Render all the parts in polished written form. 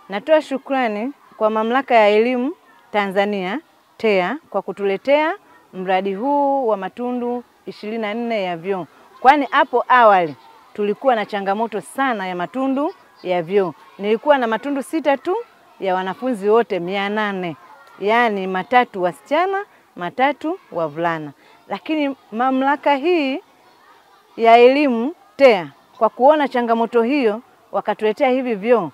Natoa shukrani kwa Mamlaka ya Elimu Tanzania TEA kwa kutuletea mradi huu wa matundu 24 ya vyoo. Kwani hapo awali tulikuwa na changamoto sana ya matundu ya vyoo. Nilikuwa na matundu 6 tu ya wanafunzi wote 800. Yaani 3 wasichana, 3 wavulana. Lakini mamlaka hii ya elimu TEA kwa kuona changamoto hiyo wakatuletea hivi vyoo.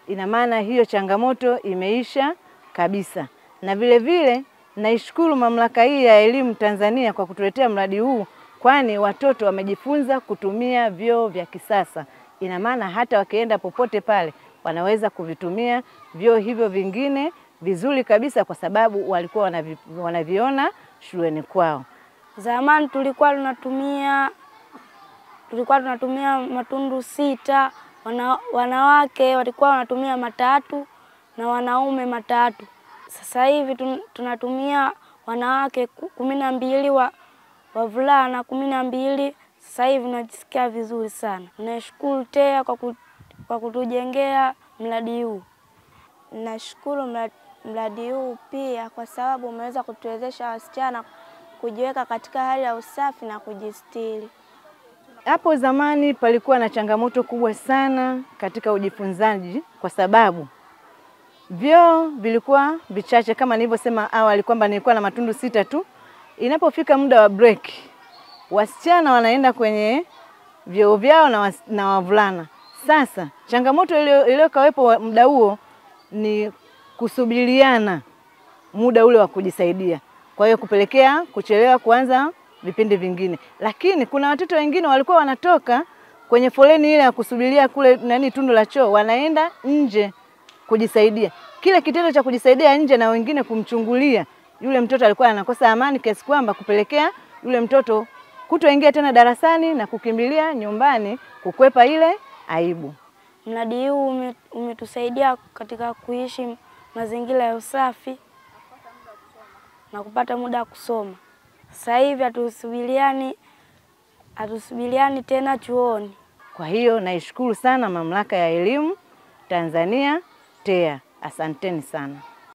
Ina maana hiyo changamoto imeisha kabisa. Na vile vile naishukuru mamlaka hii ya elimu Tanzania kwa kutuletea mradi huu, kwani watoto wamejifunza kutumia vyoo vya kisasa. Ina maana hata wakienda popote pale wanaweza kuvitumia vyoo hivyo vingine vizuri kabisa, kwa sababu walikuwa wanaviona shuleni kwao. Zamani tulikuwa tunatumia matundu 6, wanawake walikuwa wanatumia 3 na wanaume 3. Sasa hivi tunatumia wanawake 12 wavulana 12. Sasa hivi najisikia vizuri sana. Nashukuru TEA kwa kutujengea mradi huu. Nashukuru mradi huu pia kwa sababu umeweza kutuwezesha wasichana kujiweka katika hali ya usafi na kujistiri. Hapo zamani palikuwa na changamoto kubwa sana katika ujifunzaji, kwa sababu vyoo vilikuwa vichache kama nilivyosema awali kwamba nilikuwa na matundu 6 tu. Inapofika muda wa break, wasichana wanaenda kwenye vyoo vyao na wavulana. Sasa changamoto iliyokawepo muda huo ni kusubiriana muda ule wa kujisaidia. Kwa hiyo kupelekea kuchelewa kuanza vipindi vingine. Lakini kuna watoto wengine walikuwa wanatoka kwenye foleni ile ya kusubiria kule tundu la choo, wanaenda nje kujisaidia. Kile kitendo cha kujisaidia nje na wengine kumchungulia, yule mtoto alikuwa anakosa amani kiasi kwamba kupelekea yule mtoto kutoingia tena darasani na kukimbilia nyumbani kukwepa ile aibu. Mradi huu umetusaidia katika kuishi mazingira ya usafi na kupata muda wa kusoma. Sasa hivi hatusubiriani tena chuoni. Kwa hiyo naishukuru sana Mamlaka ya Elimu Tanzania TEA. Asanteni sana.